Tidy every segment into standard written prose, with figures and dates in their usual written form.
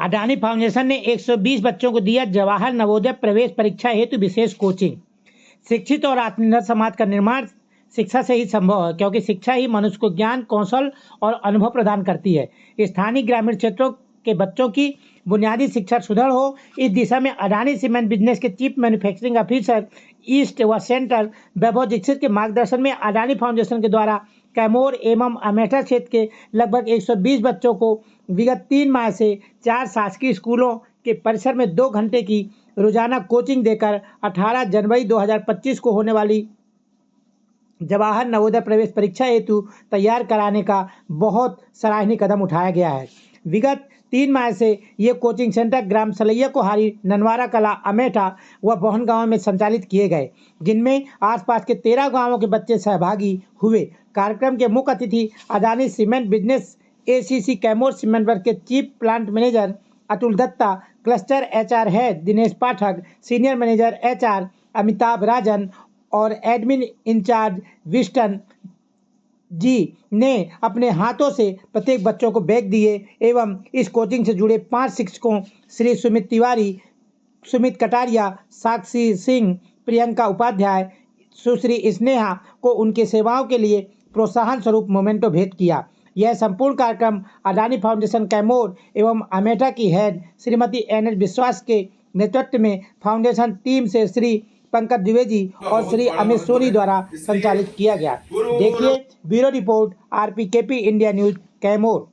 Adani foundation ने 120 बच्चों को दिया जवाहर नवोदय प्रवेश परीक्षा हेतु विशेष कोचिंग। शिक्षित और आत्मनिर्भर समाज का निर्माण शिक्षा से ही संभव है, क्योंकि शिक्षा ही मनुष्य को ज्ञान, कौशल और अनुभव प्रदान करती है। स्थानीय ग्रामीण क्षेत्रों के बच्चों की बुनियादी शिक्षा सुदृढ़ हो, इस दिशा में अडानी सीमेंट बिजनेस के चीफ मैन्युफैक्चरिंग ऑफिसर ईस्ट व सेंट्रल वैभव दीक्षित के मार्गदर्शन में अडानी फाउंडेशन के द्वारा कैमूर एवं अमेठा क्षेत्र के लगभग 120 बच्चों को विगत 3 माह से 4 शासकीय स्कूलों के परिसर में 2 घंटे की रोजाना कोचिंग देकर 18 जनवरी 2025 को होने वाली जवाहर नवोदय प्रवेश परीक्षा हेतु तैयार कराने का बहुत सराहनीय कदम उठाया गया है। विगत 3 माह से ये कोचिंग सेंटर ग्राम सलैया कोहारी, ननवारा कला, अमेठा व बोहन गांव में संचालित किए गए, जिनमें आसपास के 13 गांवों के बच्चे सहभागी हुए। कार्यक्रम के मुख्य अतिथि Adani cement business ACC Kaimur cement work के chief plant manager Atul Dutta, cluster HR head Dinesh Pathak, senior manager HR Amitabh Rajan और एडमिन इंचार्ज विस्टन जी ने अपने हाथों से प्रत्येक बच्चों को बैग दिए एवं इस कोचिंग से जुड़े 5 शिक्षकों श्री सुमित तिवारी, सुमित कटारिया, साक्षी सिंह, प्रियंका उपाध्याय, सुश्री स्नेहा को उनकी सेवाओं के लिए प्रोत्साहन स्वरूप मोमेंटो भेंट किया। यह संपूर्ण कार्यक्रम अडानी फाउंडेशन कैमूर एवं अमेठा की हेड श्रीमती एन एस विश्वास के नेतृत्व में फाउंडेशन टीम से श्री पंकज द्विवेदी और श्री अमित सोनी द्वारा संचालित किया गया। देखिए bureau report RPKP India news Kaimur.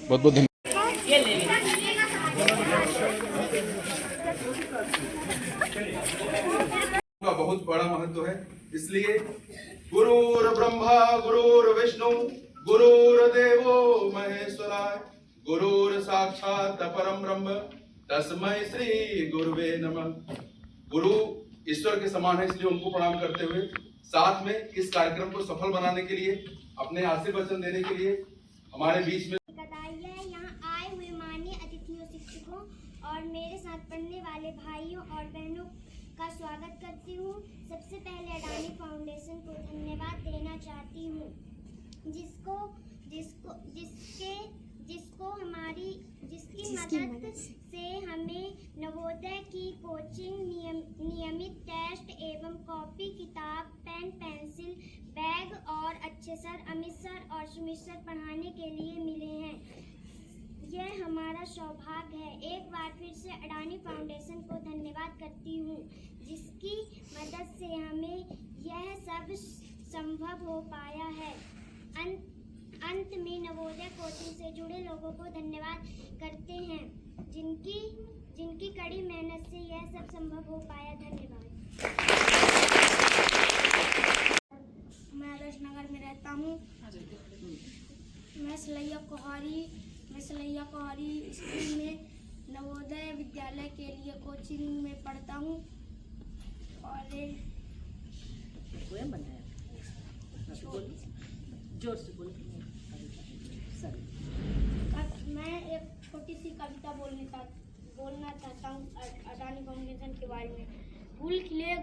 बहुत बहुत धन्यवाद। का बहुत बड़ा महत्व है, इसलिए गुरुर् ब्रह्मा गुरुर्विष्णु गुरुर्देवो महेश्वराय गुरुर् साक्षात् परम ब्रह्म तस्मै श्री गुरुवे नमः। गुरु ईश्वर के समान है, इसलिए उनको प्रणाम करते हुए साथ में इस कार्यक्रम को सफल बनाने के लिए, अपने आशीर्वचन देने के लिए हमारे बीच में यहाँ आए हुए माननीय अतिथियों, शिक्षकों और मेरे साथ पढ़ने वाले भाइयों और बहनों का स्वागत करती हूँ। सबसे पहले अडानी फाउंडेशन को धन्यवाद देना चाहती हूँ, जिसकी मदद से हमें नवोदय की कोचिंग, नियमित टेस्ट एवं कॉपी किताब, पेन पेंसिल, बैग और अच्छे सर अमित सर और सुमित सर पढ़ाने के लिए मिले हैं। यह हमारा सौभाग्य है। एक बार फिर से अडानी फाउंडेशन को धन्यवाद करती हूँ, जिसकी मदद से हमें यह सब संभव हो पाया है। अंत में नवोदय कोचिंग से जुड़े लोगों को धन्यवाद करते हैं, जिनकी कड़ी मेहनत से यह सब संभव हो पाया। धन्यवाद। मैं आदर्श नगर में रहता हूँ। मैं सलैया कोहारी स्कूल में नवोदय विद्यालय के लिए कोचिंग में पढ़ता हूँ और जोर से बोल। मैं एक छोटी सी कविता बोलने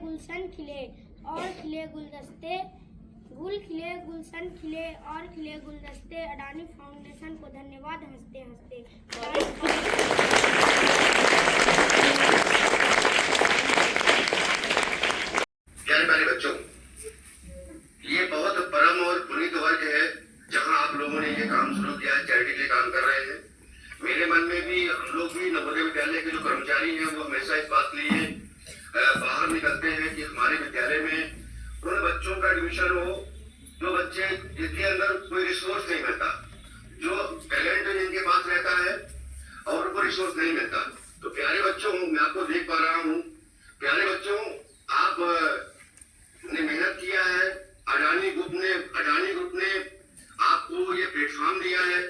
गुलशन खिले और खिले गुलदस्ते, गुल खिले गुलशन खिले और खिले गुलदस्ते। अडानी फाउंडेशन को धन्यवाद। हंसते हंसते। प्यारे प्यारे बच्चों, ये बहुत परम और पुनीत वर्ग है जहां आप लोगों ने ये काम शुरू किया है, चैरिटी के लिए काम कर रहे हैं। मेरे मन में भी, हम लोग भी नवोदय विद्यालय के जो कर्मचारी हैं वो हमेशा इस बात के लिए बाहर निकलते हैं कि हमारे विद्यालय में उन बच्चों का एडमिशन हो जो बच्चे जिनके अंदर कोई रिसोर्स नहीं मिलता, जो टैलेंट जिनके पास रहता है और उनको रिसोर्स नहीं मिलता। तो प्यारे बच्चों, मैं आपको देख पा रहा हूँ, प्यारे बच्चों, आप ने मेहनत किया है। अडानी ग्रुप ने आपको ये प्लेटफॉर्म दिया है।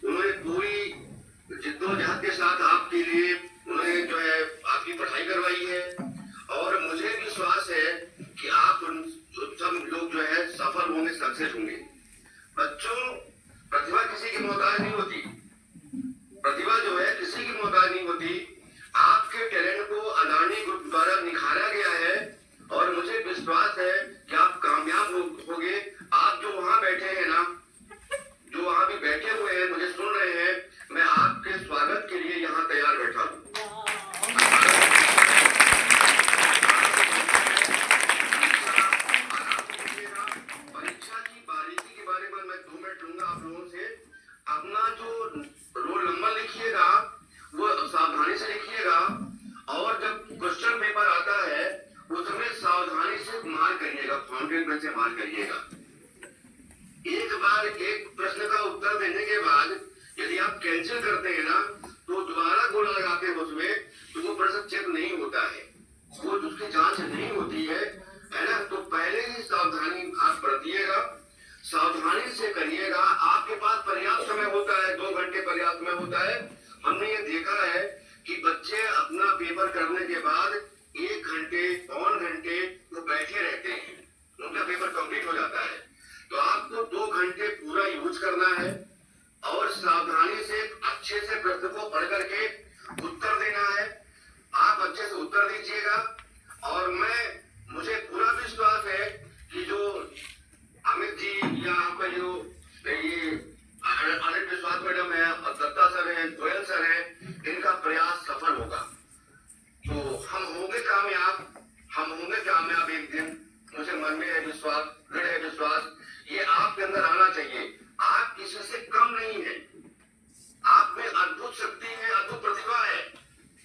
उन्होंने पूरी जिद्दोजहद के साथ आपके लिए उन्होंने जो है आपकी पढ़ाई करवाई है और मुझे विश्वास है कि आप सब लोग जो है सफल होंगे, सक्सेस होंगे। बच्चों, प्रतिभा किसी की मोहताज नहीं होती, प्रतिभा जो है किसी की मोहताज नहीं होती। आपके टैलेंट को अडानी ग्रुप द्वारा निखारा गया है और मुझे विश्वास है कि आप कामयाब होंगे। आप जो वहां बैठे हैं ना, जो वहां भी बैठे हुए हैं, मुझे सुन रहे हैं, मैं आपके स्वागत के लिए यहाँ तैयार बैठा हूँ। परीक्षा की बारीकी के बारे में मैं 2 मिनट लूंगा आप लोगों से। अपना जो रोल नंबर लिखिएगा वो सावधानी से लिखिएगा और जब क्वेश्चन पेपर आता है उसमें सावधानी से मार्क करिएगा, फाउंटेन पेन से मार्क करिएगा। एक बार एक प्रश्न का उत्तर देने के बाद यदि आप कैंसिल करते हैं ना तो दोबारा गोला लगाते हैं उसमें, तो वो प्रश्न चेक नहीं होता है, वो उसकी जांच नहीं होती है ना। तो पहले ही सावधानी आप बरतिएगा, सावधानी से करिएगा। आपके पास पर्याप्त समय होता है, 2 घंटे पर्याप्त समय होता है। हमने ये देखा है कि बच्चे अपना पेपर करने के बाद 1 घंटे, पौन घंटे वो बैठे रहते हैं, उनका पेपर कंप्लीट हो जाता है। तो आपको 2 घंटे पूरा यूज करना है और सावधानी से अच्छे से प्रश्न को पढ़ करके उत्तर देना है। आप अच्छे से उत्तर दीजिएगा और मुझे पूरा विश्वास है कि जो अमित जी या आपका जो ये अनिल विश्वास मैडम है, दत्ता सर है, गोयल सर है, इनका प्रयास सफल होगा। तो हम होंगे कामयाब एक दिन। मुझे मन में है विश्वास, दृढ़ है विश्वास। ये आपके अंदर आना चाहिए। आप किसी से कम नहीं है, आप में अद्भुत शक्ति है, अद्भुत प्रतिभा है।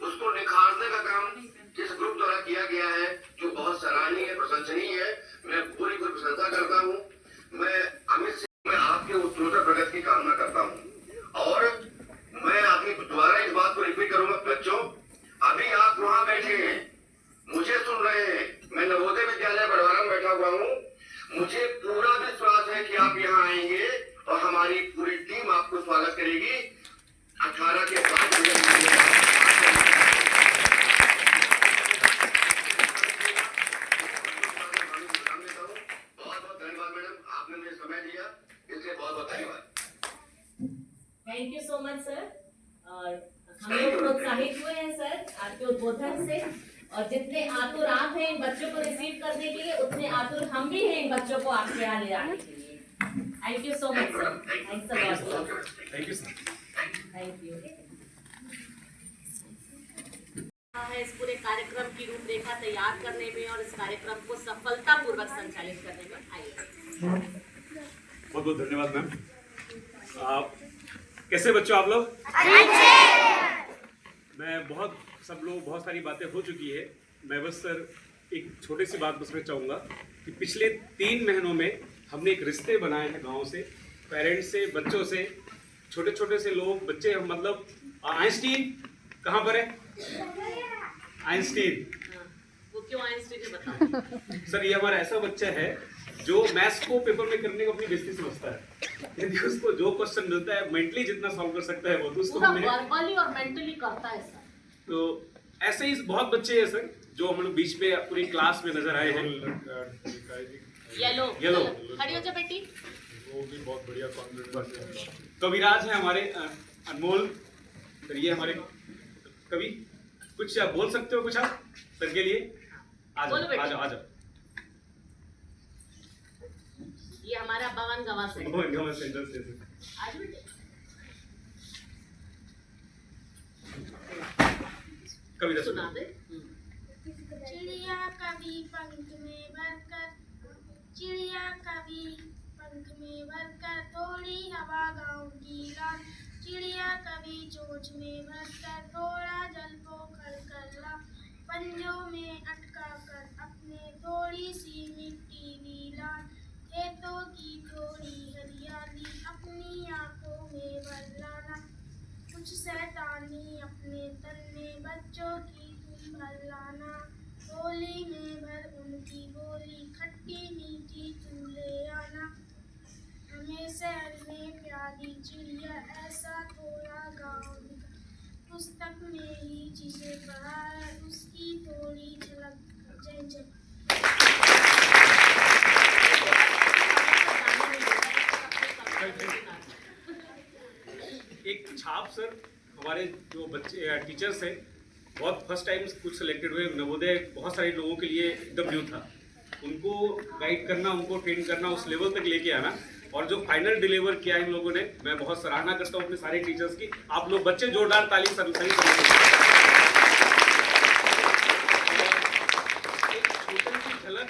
उसको निखारने का काम जिस ग्रुप द्वारा किया गया है, जो बहुत सराहनीय है, प्रशंसनीय है, मैं पूरी प्रशंसा करता हूँ। मैं अमित से आपके उत्तरोत्तर प्रगति की कामना करता हूँ और मैं अभी दोबारा इस बात को रिपीट करूंगा। बच्चों, अभी आप वहां बैठे हैं, मुझे सुन रहे हैं, मैं नवोदय विद्यालय बड़वारा में बैठा हुआ हूँ। मुझे पूरा विश्वास है कि आप यहाँ आएंगे और हमारी पूरी टीम आपको स्वागत करेगी। 18 के बाद बहुत बहुत धन्यवाद मैडम, आपने मुझे समय दिया, इसलिए बहुत बहुत धन्यवाद। Thank you so much sir. और हम लोग प्रोत्साहित हुए हैं सर आपके उद्बोधन से, और जितने आतुर आप हैं इन बच्चों को रिसीव करने के लिए, उतने आतुर हम भी हैं इन बच्चों को आपके यहाँ ले जाने के लिए। Thank you so much sir. Thanks a lot. Thank you sir. Thank you. है इस पूरे कार्यक्रम की रूपरेखा तैयार करने में और इस कार्यक्रम को सफलतापूर्वक संचालित करने में। आइए। बहुत बहुत धन्यवाद मैम। आप कैसे बच्चों आप लोग? मैं सब लोग बहुत सारी बातें हो चुकी है। मैं बस सर एक छोटी सी बात बसना चाहूँगा कि पिछले 3 महीनों में हमने एक रिश्ते बनाए हैं गांव से, पेरेंट्स से, बच्चों से, छोटे छोटे से लोग, बच्चे, मतलब आइंस्टीन कहाँ पर है? आइंस्टीन। वो क्यों आइंस्टीन है बताओ। सर ये हमारा ऐसा बच्चा है जो मैथ्स को पेपर में करने को अपनी बेइज्जती समझता है। यदि उसको जो क्वेश्चन मिलता है मेंटली जितना सॉल्व कर सकता है वो तो उसको वर्बली और मेंटली करता है सर। तो ऐसे ही बहुत बच्चे हैं सर जो हम लोग बीच में पूरी क्लास में नजर आए हैं। येलो खड़ी हो जा बेटी। वो भी बहुत बढ़िया कॉन्फिडेंस। कविराज है हमारे अनमोल सर, ये हमारे कवि। कुछ आप बोल सकते हो कुछ आप सर के लिए? बोलो बेटा। आ जाओ ये हमारा भवन गवा से गवर्नमेंट सेंटर से आज बेटे कविता सुना दे। चिड़िया कभी पंख में भरकर, चिड़िया कभी पंख में भरकर थोड़ी हवा गाँव की ला, चिड़िया कभी चोंच में भरकर थोड़ा जल को खलकर ला, पंजों में अटका कर अपने थोड़ी सी मिट्टी भी ला, खेतों की थोड़ी हरियाली अपनी आंखों में भर लाना, कुछ शैतानी अपने तन में बच्चों की तुम भर लाना, होली में भर उनकी बोली खट्टी मीठी तुम ले आना, हमें शहर में प्यारी चिड़िया ऐसा थोड़ा गाँव दिखा, पुस्तक में ही जिसे पढ़ा है उसकी थोड़ी झलक। जय जय। एक छाप सर हमारे जो बच्चे टीचर्स हैं बहुत फर्स्ट टाइम कुछ सिलेक्टेड हुए नवोदय बहुत सारे लोगों के लिए एकदम न्यू था, उनको गाइड करना उनको ट्रेन करना उस लेवल तक लेके आना और जो फाइनल डिलीवर किया इन लोगों ने मैं बहुत सराहना करता हूँ अपने सारे टीचर्स की। आप लोग बच्चे जोरदार ताली सही एक छोटी सी झलक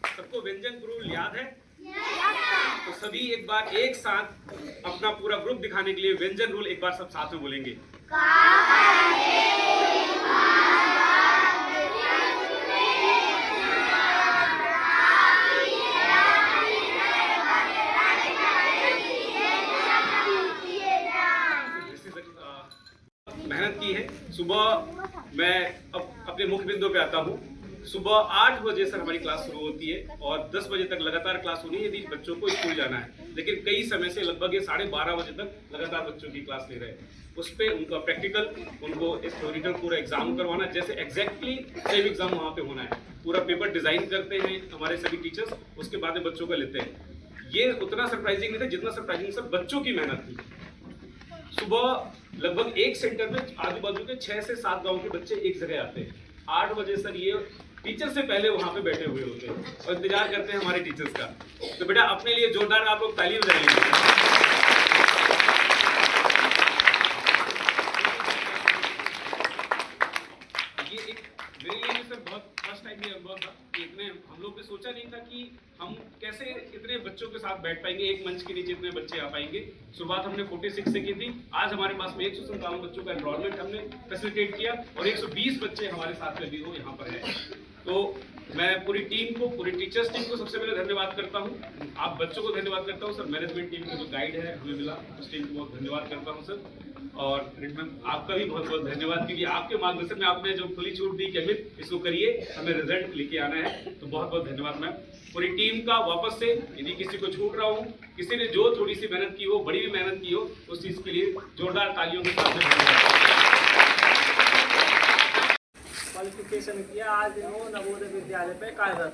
सबको व्यंजन रूल याद है तो सभी एक बार एक साथ अपना पूरा ग्रुप दिखाने के लिए व्यंजन रूल एक बार सब साथ में बोलेंगे। मेहनत की है। सुबह मैं अब अपने मुख्य बिंदु पे आता हूँ। सुबह 8 बजे से हमारी क्लास शुरू होती है और 10 बजे तक लगातार क्लास होनी है यदि बच्चों को स्कूल जाना है, लेकिन कई समय से लगभग ये 12:30 बजे तक लगातार बच्चों की क्लास ले रहे हैं। उस पर उनका प्रैक्टिकल उनको थ्योरिटिकल पूरा एग्जाम करवाना, जैसे एग्जैक्टली सेम एग्जाम वहाँ पे होना है, पूरा पेपर डिजाइन करते हैं हमारे सभी टीचर्स, उसके बाद में बच्चों को लेते हैं। ये उतना सरप्राइजिंग नहीं था जितना सरप्राइजिंग सब बच्चों की मेहनत थी। सुबह लगभग एक सेंटर में आजू बाजू के 6 से 7 गांव के बच्चे एक जगह आते हैं। 8 बजे सर ये टीचर से पहले वहां पे बैठे हुए होते हैं और इंतजार करते हैं हमारे टीचर्स का। तो बेटा अपने लिए जोरदार आप लोग ताली बजाइए। ये एक मेरे लिए सर बहुत फर्स्ट टाइम ये अनुभव था कि इतने हम लोग ने सोचा नहीं था कि हम कैसे इतने बच्चों के साथ बैठ पाएंगे, एक मंच के नीचे इतने बच्चे आ पाएंगे। शुरुआत हमने 46 से की थी, आज हमारे पास में 157 बच्चों का एनरोलमेंट हमने फैसिलिटेट किया और 120 बच्चे हमारे साथ में भी वो यहाँ पर है। तो मैं पूरी टीम को, पूरी टीचर्स टीम को सबसे पहले धन्यवाद करता हूँ, आप बच्चों को धन्यवाद करता हूँ सर, मैनेजमेंट टीम का जो गाइड है हमें मिला उस टीम को बहुत धन्यवाद करता हूँ सर, और आपका भी बहुत बहुत धन्यवाद क्योंकि आपके मार्गदर्शन में आपने जो खुली छूट दी कि अमित इसको करिए, हमें रिजल्ट लेके आना है, तो बहुत बहुत धन्यवाद मैम। पूरी टीम का वापस से यदि किसी को छूट रहा हूँ, किसी ने जो थोड़ी सी मेहनत की हो, बड़ी भी मेहनत की हो, उस चीज के लिए जोरदार तालियों के साथ क्वालिफिकेशन किया। आज वो नवोदय विद्यालय पे कार्यरत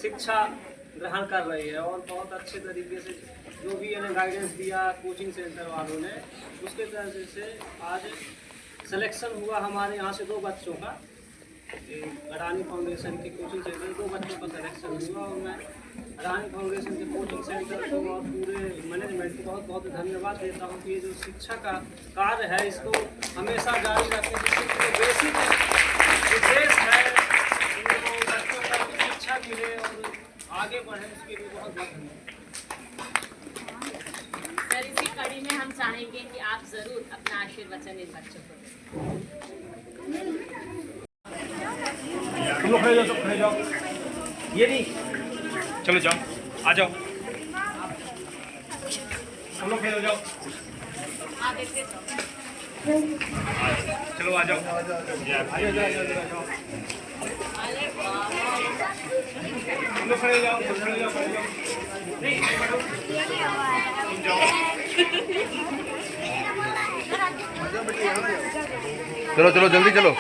शिक्षा ग्रहण कर रही है और बहुत अच्छे तरीके से जो भी इन्हें गाइडेंस दिया कोचिंग सेंटर वालों ने, उसके तरह से आज सिलेक्शन हुआ हमारे यहाँ से 2 बच्चों का, अडानी फाउंडेशन के कोचिंग सेंटर 2 बच्चों का सिलेक्शन हुआ और मैं अडानी फाउंडेशन के कोचिंग सेंटर को और पूरे मैनेजमेंट को बहुत बहुत धन्यवाद देता हूँ कि ये जो शिक्षा का कार्य है इसको हमेशा जारी रखें, जिससे पूरे बेसिक जो देश है उनको बच्चों का शिक्षा मिले और आगे बढ़े, उसके लिए बहुत बहुत धन्यवाद। सर इसी कड़ी में हम चाहेंगे कि आप जरूर अपना आशीर्वचन इन बच्चों को दें। तुम लोग खड़े जाओ, सब खड़े जाओ, ये नहीं चलो जाओ, आ जाओ, हम लोग खड़े हो जाओ, आगे से चलो आ जाओ, आ जाओ। हम लोग खड़े जाओ, सब खड़े जाओ, खड़े जाओ। चलो चलो जल्दी चलो।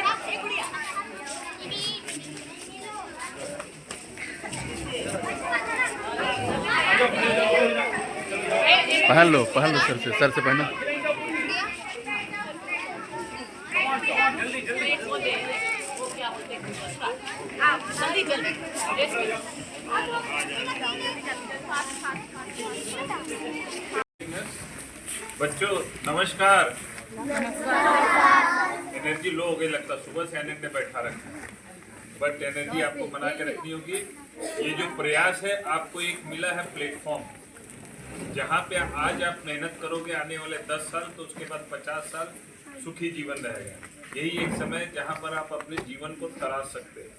पहन लो सर से पहनो। वो क्या बोलते हैं बच्चों नमस्कार। एनर्जी लो हो गई लगता, सुबह से एनर्जी बैठा रखा है, बट एनर्जी आपको बना के रखनी होगी। ये जो प्रयास है, आपको एक मिला है प्लेटफॉर्म, जहाँ पे आज आप मेहनत करोगे आने वाले 10 साल, तो उसके बाद 50 साल सुखी जीवन रहेगा। यही एक समय जहाँ पर आप अपने जीवन को तराश सकते हैं।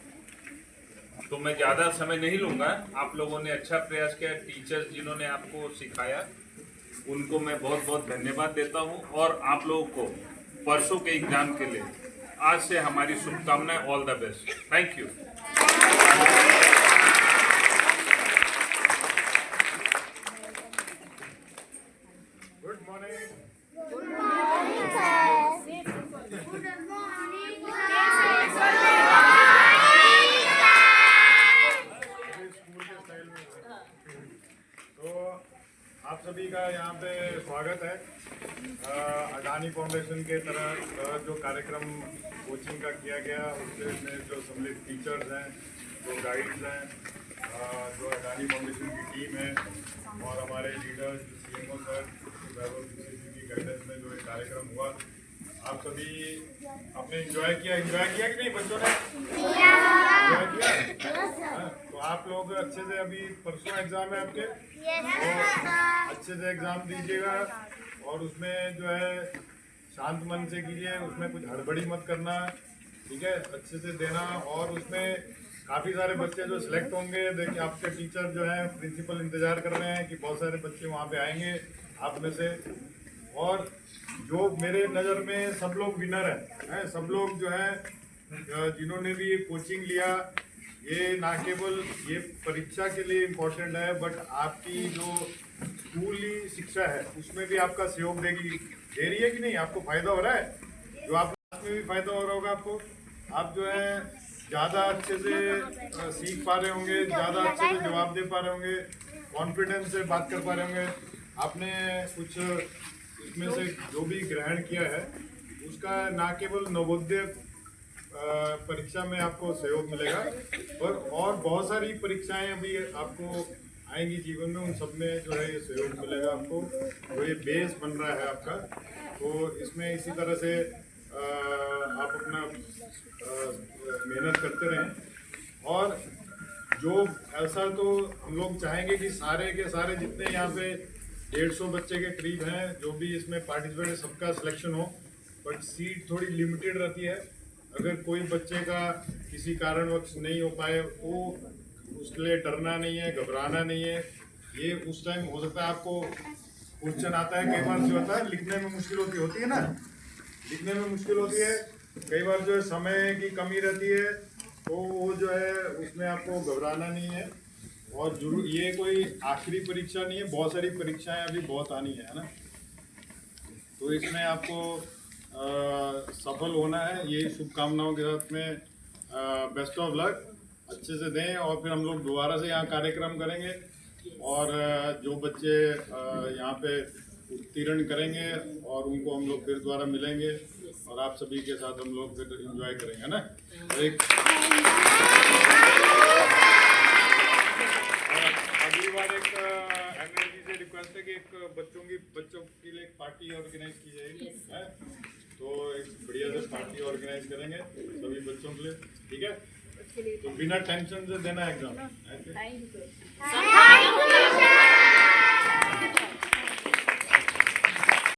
तो मैं ज़्यादा समय नहीं लूँगा, आप लोगों ने अच्छा प्रयास किया। टीचर्स जिन्होंने आपको सिखाया उनको मैं बहुत बहुत धन्यवाद देता हूँ, और आप लोगों को परसों के एग्जाम के लिए आज से हमारी शुभकामनाएं। All the best. Thank you. Good morning. तो आप सभी का यहाँ पे स्वागत है। अडानी फाउंडेशन के तरह जो कार्यक्रम कोचिंग का किया गया, उसमें जो सम्मिलित टीचर्स हैं, जो गाइड्स हैं, जो अडानी फाउंडेशन की टीम है, और हमारे लीडर्स CMO सर, वैभव की गाइडेंस में जो एक कार्यक्रम हुआ, आप सभी आपने एंजॉय किया कि नहीं बच्चों ने? एंजॉय किया? तो आप लोग अच्छे से, अभी परसों एग्जाम है आपके, तो अच्छे से एग्जाम दीजिएगा, और उसमें जो है शांत मन से कीजिए, उसमें कुछ हड़बड़ी मत करना, ठीक है? अच्छे से देना। और उसमें काफ़ी सारे बच्चे जो सिलेक्ट होंगे, देखिए आपके टीचर जो हैं, प्रिंसिपल इंतजार कर रहे हैं कि बहुत सारे बच्चे वहाँ पे आएंगे आप में से। और जो मेरे नज़र में सब लोग विनर हैं, सब लोग जो है जिन्होंने भी ये कोचिंग लिया, ये ना केवल ये परीक्षा के लिए इम्पोर्टेंट है, बट आपकी जो स्कूली शिक्षा है उसमें भी आपका सहयोग दे रही है कि नहीं? आपको फायदा हो रहा है? जो आप में भी फायदा हो रहा होगा आपको। आप जो है ज़्यादा अच्छे से सीख पा रहे होंगे, ज़्यादा अच्छे से जवाब दे पा रहे होंगे, कॉन्फिडेंस से बात कर पा रहे होंगे। आपने कुछ इसमें से जो भी ग्रहण किया है उसका ना केवल नवोदय परीक्षा में आपको सहयोग मिलेगा, और बहुत सारी परीक्षाएं अभी आपको आएंगी जीवन में, उन सब में जो है ये सहयोग मिलेगा आपको। तो ये बेस बन रहा है आपका, तो इसमें इसी तरह से आप अपना मेहनत करते रहें। और जो ऐसा तो हम लोग चाहेंगे कि सारे के सारे जितने यहाँ पे 150 बच्चे के करीब हैं जो भी इसमें पार्टिसिपेट है, सबका सिलेक्शन हो, बट सीट थोड़ी लिमिटेड रहती है। अगर कोई बच्चे का किसी कारणवश नहीं हो पाए, वो उसके लिए डरना नहीं है, घबराना नहीं है। ये उस टाइम हो सकता है आपको क्वेश्चन आता है, कई बार जो होता है लिखने में मुश्किल होती है ना, लिखने में मुश्किल होती है, कई बार जो है समय की कमी रहती है, तो वो जो है उसमें आपको घबराना नहीं है। और जरूर ये कोई आखिरी परीक्षा नहीं है, बहुत सारी परीक्षाएं अभी बहुत आनी है ना, तो इसमें आपको सफल होना है। ये शुभकामनाओं के साथ में बेस्ट ऑफ लक, अच्छे से दें। और फिर हम लोग दोबारा से यहाँ कार्यक्रम करेंगे, और जो बच्चे यहाँ पे उत्तीर्ण करेंगे और उनको हम लोग फिर दोबारा मिलेंगे, और आप सभी के साथ हम लोग फिर एंजॉय करेंगे ना। एक अगली बार एक एनर्जी से रिक्वेस्ट है कि एक बच्चों के लिए एक पार्टी ऑर्गेनाइज की जाएगी, है? तो एक बढ़िया से पार्टी ऑर्गेनाइज करेंगे सभी बच्चों के लिए, ठीक है? तो बिना टेंशन से देना एग्जाम।